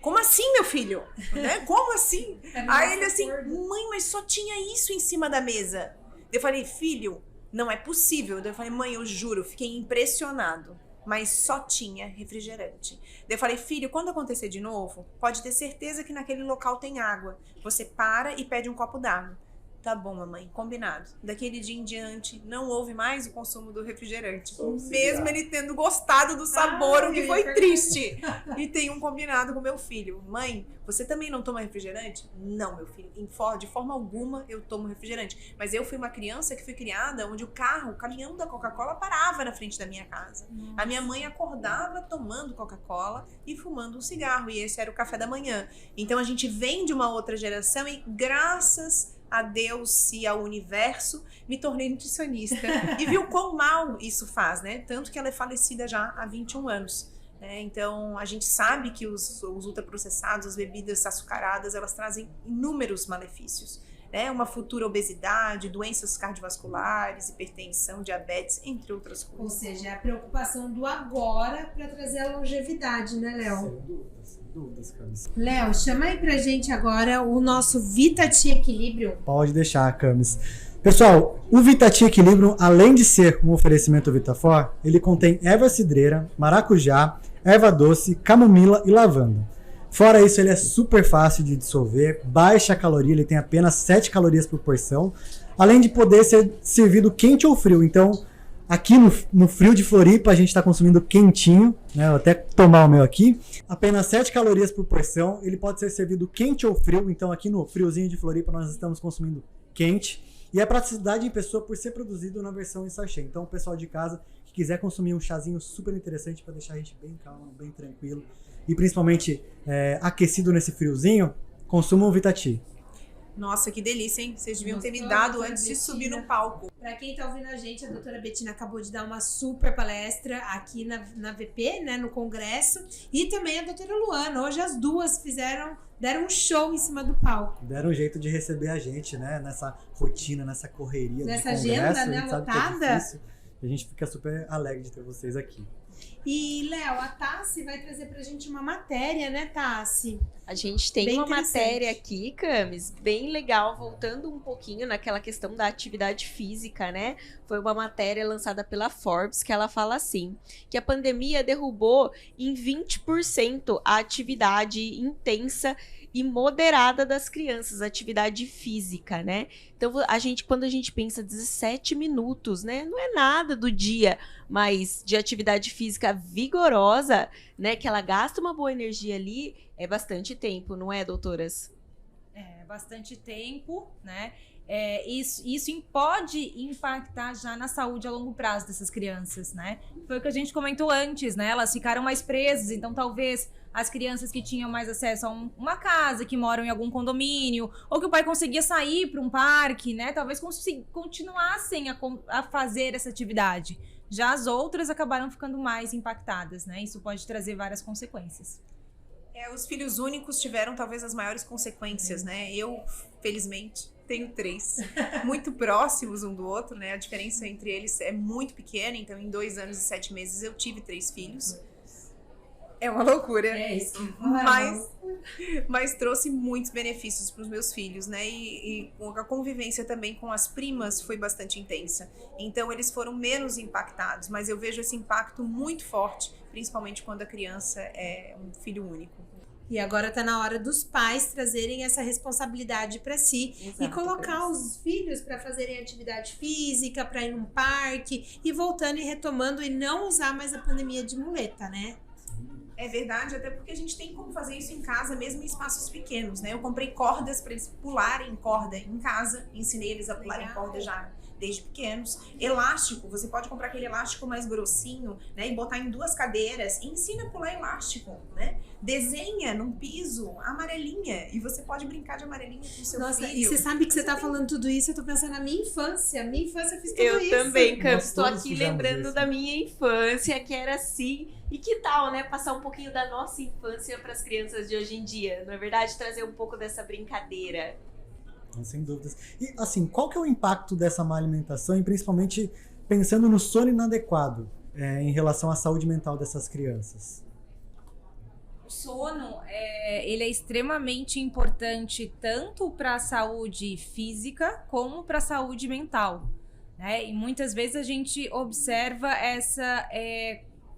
como assim, meu filho? Né? Como assim? Aí ele assim, mãe, mas só tinha isso em cima da mesa. Eu falei, filho, não é possível. Eu falei, mãe, eu juro, fiquei impressionado. Mas só tinha refrigerante. Eu falei, filho, quando acontecer de novo, pode ter certeza que naquele local tem água. Você para e pede um copo d'água. Tá bom, mamãe, combinado. Daquele dia em diante, não houve mais o consumo do refrigerante. Mesmo ele tendo gostado do sabor, o que foi triste. E tem um combinado com meu filho. Mãe, você também não toma refrigerante? Não, meu filho. De forma alguma eu tomo refrigerante. Mas eu fui uma criança que fui criada onde o caminhão da Coca-Cola parava na frente da minha casa. A minha mãe acordava tomando Coca-Cola e fumando um cigarro. E esse era o café da manhã. Então a gente vem de uma outra geração e graças a Deus e ao universo, me tornei nutricionista. E viu quão mal isso faz, né? Tanto que ela é falecida já há 21 anos. Né? Então, a gente sabe que os ultraprocessados, as bebidas açucaradas, elas trazem inúmeros malefícios. Né? Uma futura obesidade, doenças cardiovasculares, hipertensão, diabetes, entre outras coisas. Ou seja, é a preocupação do agora para trazer a longevidade, né, Léo? Sem dúvidas, Camis. Léo, chama aí pra gente agora o nosso Vitati Equilíbrio. Pode deixar, Camis. Pessoal, o Vitati Equilíbrio, além de ser um oferecimento Vitafor, ele contém erva cidreira, maracujá, erva doce, camomila e lavanda. Fora isso, ele é super fácil de dissolver, baixa caloria, ele tem apenas 7 calorias por porção, além de poder ser servido quente ou frio. Então, aqui no frio de Floripa, a gente está consumindo quentinho, né? Vou até tomar o meu aqui. Apenas 7 calorias por porção, ele pode ser servido quente ou frio. Então, aqui no friozinho de Floripa, nós estamos consumindo quente. E a praticidade em pessoa por ser produzido na versão em sachê. Então, o pessoal de casa que quiser consumir um chazinho super interessante para deixar a gente bem calmo, bem tranquilo e principalmente aquecido nesse friozinho, consumam o Vitati. Nossa, que delícia, hein? Vocês deviam ter me dado antes de subir no palco. Para quem tá ouvindo a gente, a doutora Betina acabou de dar uma super palestra aqui na VP, né, no congresso, e também a doutora Luana. Hoje as duas deram um show em cima do palco. Deram um jeito de receber a gente, né, nessa rotina, nessa correria nessa de congresso, agenda, né, lotada. A gente fica super alegre de ter vocês aqui. E, Léo, a Tassi vai trazer pra gente uma matéria, né, Tassi? A gente tem uma matéria aqui, Camis, bem legal, voltando um pouquinho naquela questão da atividade física, né? Foi uma matéria lançada pela Forbes que ela fala assim, que a pandemia derrubou em 20% a atividade intensa e moderada das crianças, atividade física, né? Então, quando a gente pensa 17 minutos, né? Não é nada do dia, mas de atividade física vigorosa, né? Que ela gasta uma boa energia ali, é bastante tempo, não é, doutoras? É, bastante tempo, né? Isso pode impactar já na saúde a longo prazo dessas crianças, né? Foi o que a gente comentou antes, né? Elas ficaram mais presas, então talvez as crianças que tinham mais acesso a uma casa, que moram em algum condomínio, ou que o pai conseguia sair para um parque, né? Talvez continuassem a fazer essa atividade. Já as outras acabaram ficando mais impactadas, né? Isso pode trazer várias consequências. Os filhos únicos tiveram talvez as maiores consequências, né? Eu, felizmente, tenho 3, muito próximos um do outro, né? A diferença entre eles é muito pequena, então em 2 anos e 7 meses eu tive 3 filhos. É uma loucura. É isso. Mas trouxe muitos benefícios para os meus filhos, né? E a convivência também com as primas foi bastante intensa. Então eles foram menos impactados, mas eu vejo esse impacto muito forte, principalmente quando a criança é um filho único. E agora tá na hora dos pais trazerem essa responsabilidade para si. Exato, e colocar os filhos para fazerem atividade física, para ir num parque e voltando e retomando e não usar mais a pandemia de muleta, né? É verdade, até porque a gente tem como fazer isso em casa, mesmo em espaços pequenos, né? Eu comprei cordas para eles pularem corda em casa, ensinei eles a pularem corda já desde pequenos. Elástico, você pode comprar aquele elástico mais grossinho, né? E botar em 2 cadeiras e ensina a pular elástico, né? Desenha num piso amarelinha e você pode brincar de amarelinha com o seu filho. E você sabe que você tá falando tudo isso, eu tô pensando na minha infância. Minha infância eu fiz tudo isso. Eu também, Campos, estou aqui lembrando da minha infância, que era assim. E que tal, né, passar um pouquinho da nossa infância para as crianças de hoje em dia? Não é verdade? Trazer um pouco dessa brincadeira. Sem dúvidas. E, assim, qual que é o impacto dessa má alimentação, e principalmente pensando no sono inadequado em relação à saúde mental dessas crianças? O sono, ele é extremamente importante tanto para a saúde física como para a saúde mental, né? E muitas vezes a gente observa essa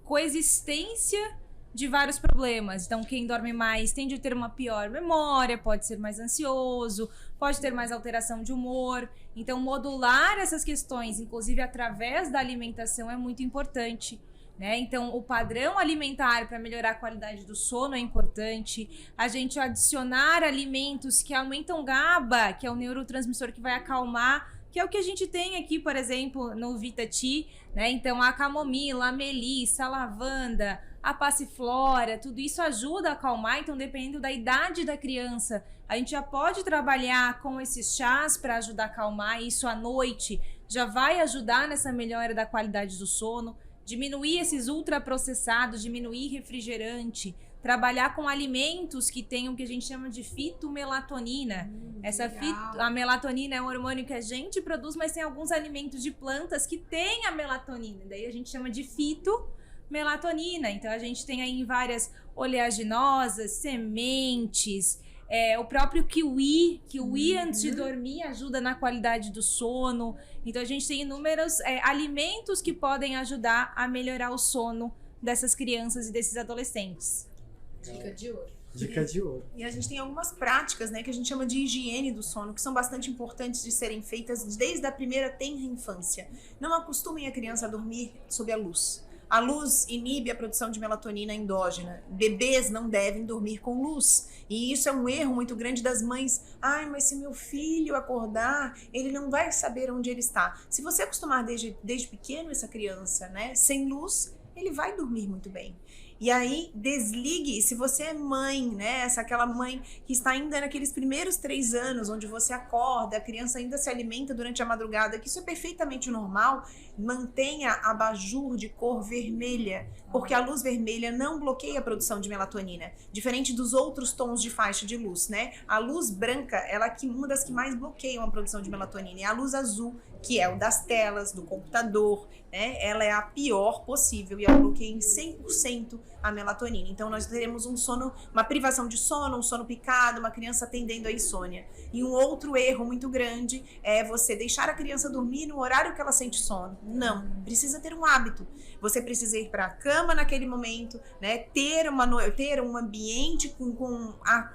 coexistência de vários problemas. Então, quem dorme mais tende a ter uma pior memória, pode ser mais ansioso, pode ter mais alteração de humor. Então, modular essas questões, inclusive através da alimentação, é muito importante, né? Então, o padrão alimentar para melhorar a qualidade do sono é importante. A gente adicionar alimentos que aumentam GABA, que é o neurotransmissor que vai acalmar, que é o que a gente tem aqui, por exemplo, no Vita-T, né? Então, a camomila, a melissa, a lavanda, a passiflora, tudo isso ajuda a acalmar. Então, dependendo da idade da criança, a gente já pode trabalhar com esses chás para ajudar a acalmar. Isso à noite já vai ajudar nessa melhora da qualidade do sono. Diminuir esses ultraprocessados, diminuir refrigerante, trabalhar com alimentos que tenham o que a gente chama de fitomelatonina. A melatonina é um hormônio que a gente produz, mas tem alguns alimentos de plantas que têm a melatonina. Daí a gente chama de fitomelatonina. Então a gente tem aí várias oleaginosas, sementes, o próprio kiwi antes de dormir ajuda na qualidade do sono. Então a gente tem inúmeros alimentos que podem ajudar a melhorar o sono dessas crianças e desses adolescentes. Dica de ouro. Dica de ouro. E a gente tem algumas práticas, né, que a gente chama de higiene do sono, que são bastante importantes de serem feitas desde a primeira tenra infância. Não acostumem a criança a dormir sob a luz. A luz inibe a produção de melatonina endógena. Bebês não devem dormir com luz. E isso é um erro muito grande das mães. Ai, mas se meu filho acordar, ele não vai saber onde ele está. Se você acostumar desde pequeno essa criança, né, sem luz, ele vai dormir muito bem. E aí, desligue, se você é mãe, né, aquela mãe que está ainda naqueles primeiros 3 anos, onde você acorda, a criança ainda se alimenta durante a madrugada, que isso é perfeitamente normal, mantenha abajur de cor vermelha, porque a luz vermelha não bloqueia a produção de melatonina, diferente dos outros tons de faixa de luz, né? A luz branca, ela é uma das que mais bloqueiam a produção de melatonina, e a luz azul, que é o das telas, do computador, né? Ela é a pior possível e ela bloqueia em 100% a melatonina. Então nós teremos um sono, uma privação de sono, um sono picado, uma criança tendendo à insônia. E um outro erro muito grande é você deixar a criança dormir no horário que ela sente sono. Não, precisa ter um hábito. Você precisa ir para a cama naquele momento, né? Ter um ambiente com ar,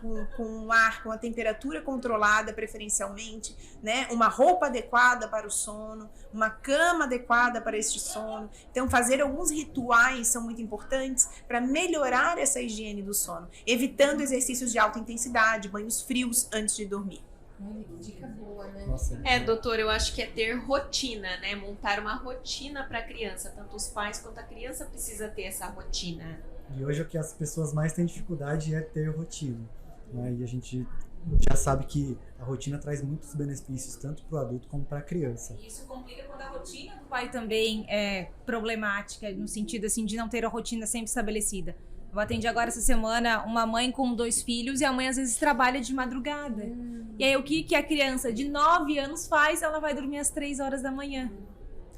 com a temperatura controlada preferencialmente, né? Uma roupa adequada para o sono, uma cama adequada para este sono. Então fazer alguns rituais são muito importantes para melhorar essa higiene do sono, evitando exercícios de alta intensidade, banhos frios antes de dormir. Olha que dica boa, né? Nossa. Doutor, eu acho que é ter rotina, né? Montar uma rotina para a criança. Tanto os pais quanto a criança precisa ter essa rotina. E hoje o que as pessoas mais têm dificuldade é ter rotina, né? E a gente já sabe que a rotina traz muitos benefícios, tanto para o adulto como para a criança. Isso complica quando a rotina do pai também é problemática, no sentido assim de não ter a rotina sempre estabelecida. Eu atendi agora essa semana uma mãe com 2 filhos e a mãe às vezes trabalha de madrugada. E aí o que a criança de 9 anos faz? Ela vai dormir às 3 horas da manhã.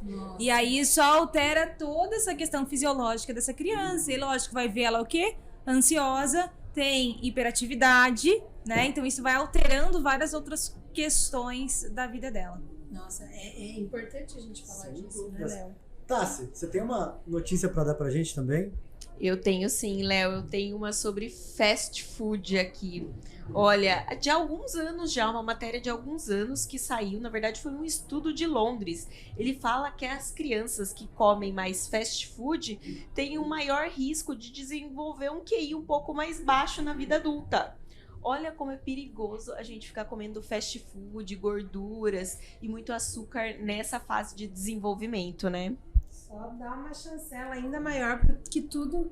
Nossa. E aí isso altera toda essa questão fisiológica dessa criança. E lógico, vai ver ela o quê? Ansiosa, tem hiperatividade, né? Então isso vai alterando várias outras questões da vida dela. Nossa, é importante a gente falar Sem disso, né, dúvidas. Léo? Tassi, você tem uma notícia para dar pra gente também? Eu tenho sim, Léo. Eu tenho uma sobre fast food aqui. Olha, de alguns anos já, uma matéria de alguns anos que saiu, na verdade foi um estudo de Londres. Ele fala que as crianças que comem mais fast food têm um maior risco de desenvolver um QI um pouco mais baixo na vida adulta. Olha como é perigoso a gente ficar comendo fast food, gorduras e muito açúcar nessa fase de desenvolvimento, né? Só dá uma chancela ainda maior que tudo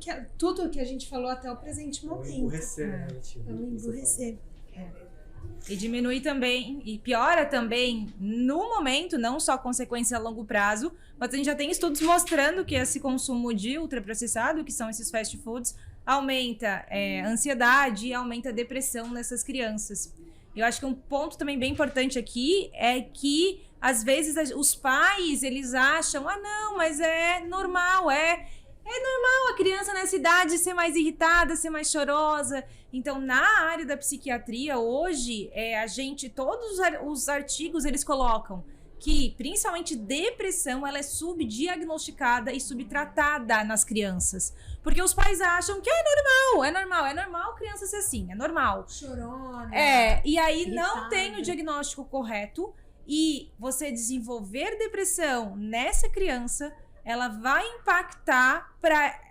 que a gente falou até o presente momento. Emburrecer, né, gente? Vamos emburrecer. E diminui também, e piora também, no momento, não só consequências a longo prazo, mas a gente já tem estudos mostrando que esse consumo de ultraprocessado, que são esses fast foods, aumenta a ansiedade e aumenta a depressão nessas crianças. Eu acho que um ponto também bem importante aqui é que, às vezes, os pais, eles acham, não, mas é normal, é A criança nessa idade ser mais irritada, ser mais chorosa. Então, na área da psiquiatria, hoje, todos os artigos, eles colocam que, principalmente, depressão, ela é subdiagnosticada e subtratada nas crianças. Porque os pais acham que é normal criança ser assim, é normal. Chorona. E aí irritada. não tem o diagnóstico correto e você desenvolver depressão nessa criança, ela vai impactar para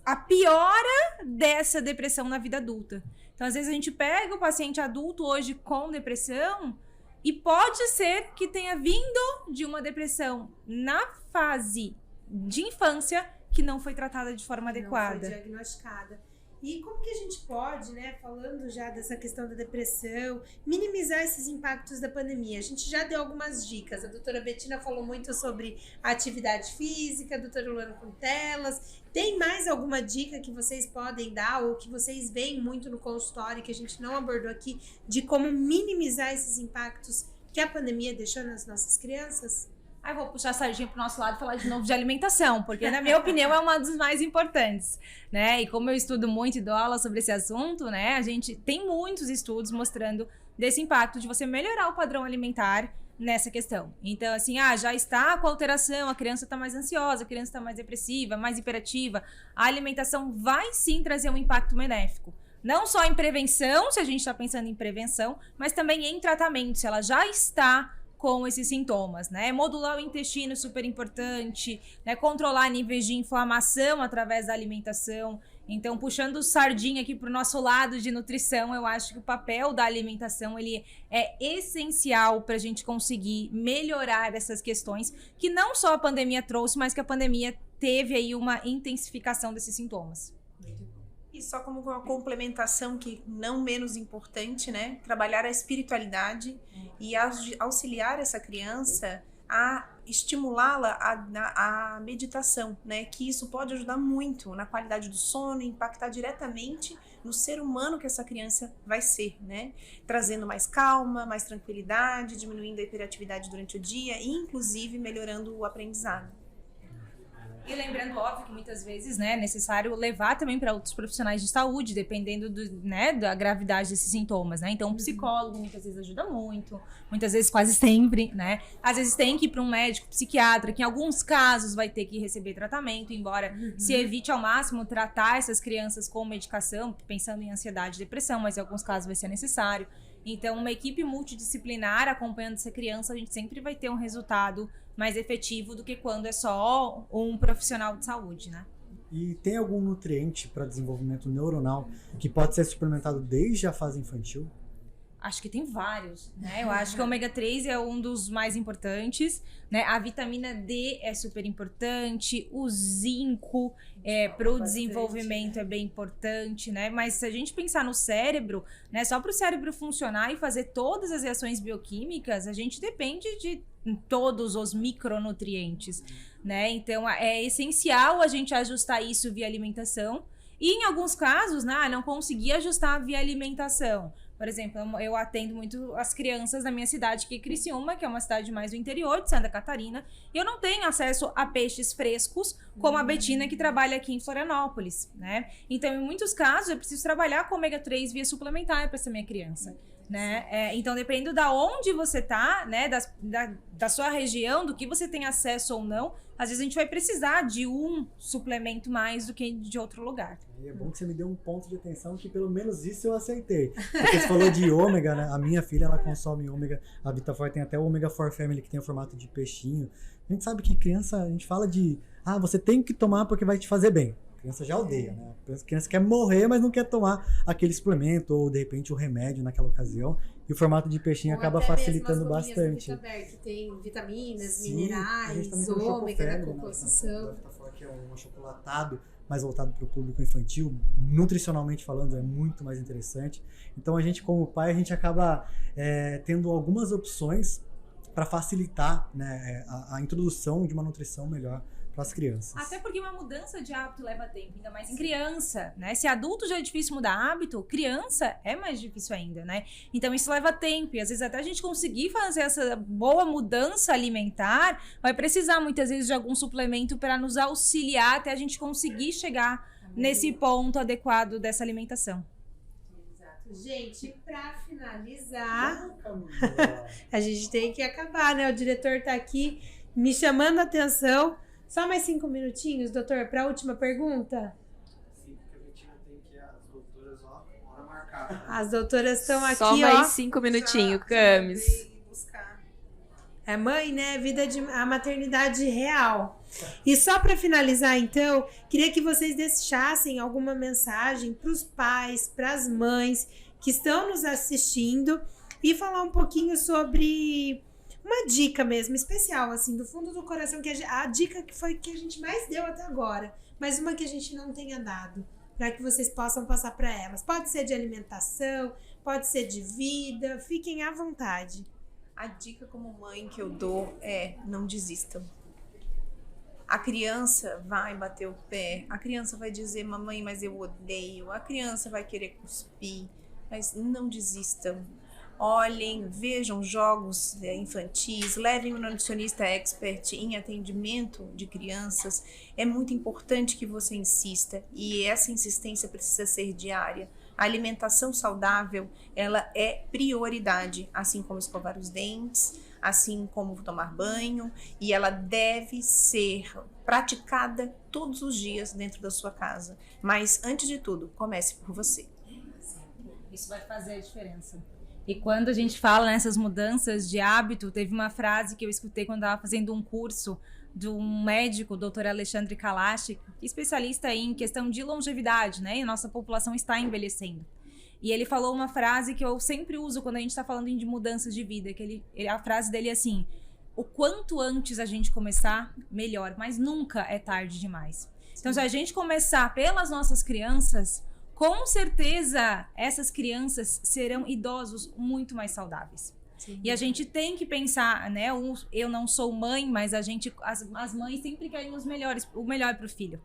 a piora dessa depressão na vida adulta. Então, às vezes, a gente pega o paciente adulto hoje com depressão e pode ser que tenha vindo de uma depressão na fase de infância que não foi tratada de forma adequada. Não foi diagnosticada. E como que a gente pode, né, falando já dessa questão da depressão, minimizar esses impactos da pandemia? A gente já deu algumas dicas. A doutora Betina falou muito sobre a atividade física, a doutora Luana com telas. Tem mais alguma dica que vocês podem dar ou que vocês veem muito no consultório que a gente não abordou aqui de como minimizar esses impactos que a pandemia deixou nas nossas crianças? Aí vou puxar a sardinha pro nosso lado e falar de novo de alimentação, porque na minha opinião é uma dos mais importantes, né? E como eu estudo muito e dou aula sobre esse assunto, né? A gente tem muitos estudos mostrando desse impacto de você melhorar o padrão alimentar nessa questão. Então, assim, já está com alteração, a criança está mais ansiosa, a criança está mais depressiva, mais hiperativa. A alimentação vai sim trazer um impacto benéfico. Não só em prevenção, se a gente está pensando em prevenção, mas também em tratamento, se ela já está com esses sintomas, né? Modular o intestino é super importante, né? Controlar níveis de inflamação através da alimentação. Então, puxando sardinha aqui pro nosso lado de nutrição, eu acho que o papel da alimentação, ele é essencial para a gente conseguir melhorar essas questões que não só a pandemia trouxe, mas que a pandemia teve aí uma intensificação desses sintomas. E só como uma complementação que não menos importante, né? Trabalhar a espiritualidade e auxiliar essa criança a estimulá-la a meditação, né? Que isso pode ajudar muito na qualidade do sono, impactar diretamente no ser humano que essa criança vai ser, né? Trazendo mais calma, mais tranquilidade, diminuindo a hiperatividade durante o dia e, inclusive, melhorando o aprendizado. E lembrando, óbvio, que muitas vezes, né, é necessário levar também para outros profissionais de saúde, dependendo da gravidade desses sintomas, né? Então, um psicólogo muitas vezes ajuda muito, muitas vezes quase sempre, né? Às vezes tem que ir para um médico psiquiatra, que em alguns casos vai ter que receber tratamento, embora se evite ao máximo tratar essas crianças com medicação, pensando em ansiedade e depressão, mas em alguns casos vai ser necessário. Então, uma equipe multidisciplinar acompanhando essa criança, a gente sempre vai ter um resultado mais efetivo do que quando é só um profissional de saúde, né? E tem algum nutriente para desenvolvimento neuronal que pode ser suplementado desde a fase infantil? Acho que tem vários, né? Eu acho que o ômega 3 é um dos mais importantes, né? A vitamina D é super importante, o zinco para o desenvolvimento é bem importante, né? Mas se a gente pensar no cérebro, né? Só para o cérebro funcionar e fazer todas as reações bioquímicas, a gente depende de todos os micronutrientes, né? Então é essencial a gente ajustar isso via alimentação. E em alguns casos, né? Não conseguir ajustar via alimentação. Por exemplo, eu atendo muito as crianças da minha cidade, que é Criciúma, que é uma cidade mais do interior de Santa Catarina, e eu não tenho acesso a peixes frescos, como a Betina, que trabalha aqui em Florianópolis, né? Então, em muitos casos, eu preciso trabalhar com ômega 3 via suplementar para essa minha criança, né? Então, dependendo da onde você tá, né, da sua região, do que você tem acesso ou não, às vezes a gente vai precisar de um suplemento mais do que de outro lugar. E é bom que você me deu um ponto de atenção que pelo menos isso eu aceitei. Porque você falou de ômega, né? A minha filha, ela consome ômega. A Vitafor tem até o ômega 4 Family, que tem o formato de peixinho. A gente sabe que criança, a gente fala de você tem que tomar porque vai te fazer bem. A criança já odeia, né? A criança quer morrer, mas não quer tomar aquele suplemento ou, de repente, o remédio naquela ocasião. E o formato de peixinho acaba facilitando bastante. Que tem vitaminas, Sim, minerais, ômega na composição. Que é um achocolatado mais voltado para o público infantil, nutricionalmente falando, é muito mais interessante. Então, a gente, como pai, a gente acaba tendo algumas opções para facilitar, né, a introdução de uma nutrição melhor as crianças. Até porque uma mudança de hábito leva tempo, ainda mais em criança, né? Se adulto já é difícil mudar hábito, criança é mais difícil ainda, né? Então isso leva tempo e às vezes até a gente conseguir fazer essa boa mudança alimentar, vai precisar muitas vezes de algum suplemento para nos auxiliar até a gente conseguir chegar nesse ponto adequado dessa alimentação. Gente, para finalizar, a gente tem que acabar, né? O diretor tá aqui me chamando a atenção. Só mais 5 minutinhos, doutor, para a última pergunta? Sim, porque a gente tem que as doutoras, ó, hora marcada. As doutoras estão aqui, Só mais 5 minutinhos, Camis. É mãe, né? A maternidade real. E só para finalizar, então, queria que vocês deixassem alguma mensagem para os pais, para as mães que estão nos assistindo e falar um pouquinho sobre uma dica mesmo, especial, assim, do fundo do coração, que a dica que foi que a gente mais deu até agora, mas uma que a gente não tenha dado, para que vocês possam passar para elas. Pode ser de alimentação, pode ser de vida, fiquem à vontade. A dica como mãe que eu dou é: não desistam. A criança vai bater o pé, a criança vai dizer: mamãe, mas eu odeio, a criança vai querer cuspir, mas não desistam. Olhem, vejam jogos infantis, levem um nutricionista expert em atendimento de crianças. É muito importante que você insista, e essa insistência precisa ser diária. A alimentação saudável, ela é prioridade, assim como escovar os dentes, assim como tomar banho, e ela deve ser praticada todos os dias dentro da sua casa. Mas, antes de tudo, comece por você. Isso vai fazer a diferença. E quando a gente fala nessas mudanças de hábito, teve uma frase que eu escutei quando estava fazendo um curso de um médico, o Dr. Alexandre Kalash, especialista em questão de longevidade, né? E a nossa população está envelhecendo. E ele falou uma frase que eu sempre uso quando a gente está falando de mudanças de vida, que a frase dele é assim: o quanto antes a gente começar, melhor, mas nunca é tarde demais. Então, se a gente começar pelas nossas crianças, com certeza essas crianças serão idosos muito mais saudáveis. Sim. E a gente tem que pensar, né? Eu não sou mãe, mas as mães sempre querem o melhor para o filho.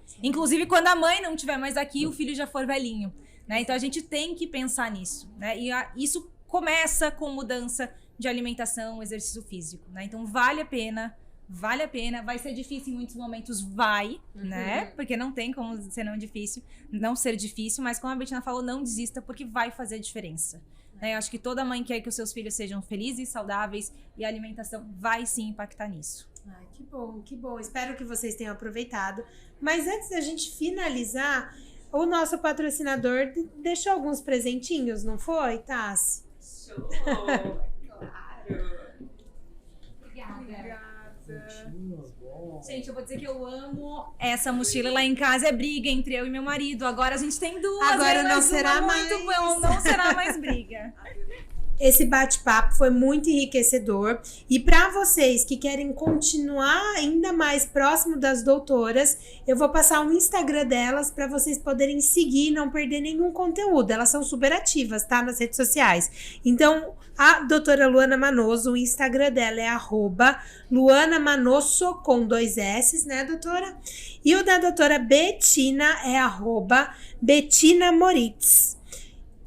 Sim. Inclusive quando a mãe não estiver mais aqui, o filho já for velhinho, né? Então a gente tem que pensar nisso, né? E isso começa com mudança de alimentação, exercício físico, né? Então vale a pena, vai ser difícil em muitos momentos, né? Porque não tem como não ser difícil, mas como a Bettina falou, não desista, porque vai fazer diferença. Eu acho que toda mãe quer que os seus filhos sejam felizes, saudáveis, e a alimentação vai sim impactar nisso. Ai, que bom, que bom. Espero que vocês tenham aproveitado. Mas antes da gente finalizar, o nosso patrocinador deixou alguns presentinhos, não foi, Tassi? Show! Claro! Obrigada. Gente, eu vou dizer que eu amo essa mochila. Lá em casa é briga entre eu e meu marido. Agora a gente tem duas. Agora não será mais. Muito bom, não será mais briga. Esse bate-papo foi muito enriquecedor. E para vocês que querem continuar ainda mais próximo das doutoras, eu vou passar o Instagram delas para vocês poderem seguir e não perder nenhum conteúdo. Elas são super ativas, tá? Nas redes sociais. Então, a doutora Luana Manoso, o Instagram dela é @Luana Manoso com 2 S, né, doutora? E o da doutora Bettina é @Bettina Moritz.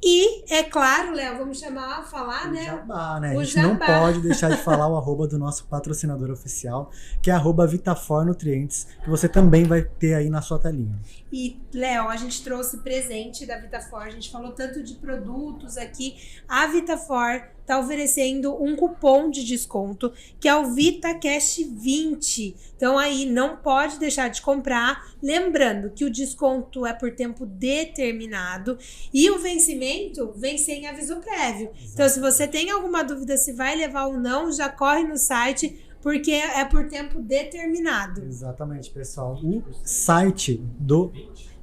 E, é claro, Léo, vamos falar, né? Jabá, né? O A gente jabá. não pode deixar de falar o do nosso patrocinador oficial, que é @Vitafor Nutrientes, que você também vai ter aí na sua telinha. E, Léo, a gente trouxe presente da Vitafor, a gente falou tanto de produtos aqui. A Vitafor tá oferecendo um cupom de desconto, que é o VitaCash20. Então aí não pode deixar de comprar. Lembrando que o desconto é por tempo determinado e o vencimento vem sem aviso prévio. Exato. Então se você tem alguma dúvida se vai levar ou não, já corre no site, porque é por tempo determinado. Exatamente, pessoal. O site do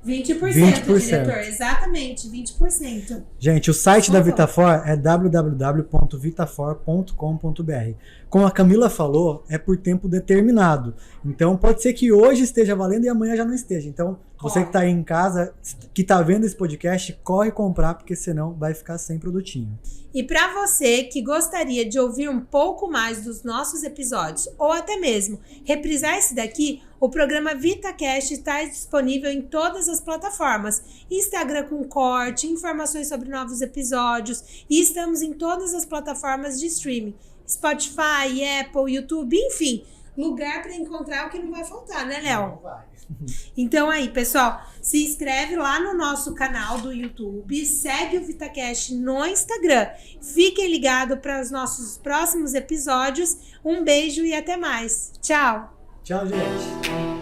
20%, diretor, exatamente, 20%. Gente, o site da Vitafor é www.vitafor.com.br. Como a Camila falou, é por tempo determinado. Então, pode ser que hoje esteja valendo e amanhã já não esteja. Então, você que está aí em casa, que está vendo esse podcast, corre comprar, porque senão vai ficar sem produtinho. E para você que gostaria de ouvir um pouco mais dos nossos episódios, ou até mesmo reprisar esse daqui, O programa VitaCast está disponível em todas as plataformas. Instagram com corte, informações sobre novos episódios. E estamos em todas as plataformas de streaming. Spotify, Apple, YouTube, enfim. Lugar para encontrar o que não vai faltar, né, Léo? Não vai. Então aí, pessoal, se inscreve lá no nosso canal do YouTube, segue o VitaCast no Instagram. Fiquem ligados para os nossos próximos episódios. Um beijo e até mais. Tchau! Tchau, gente.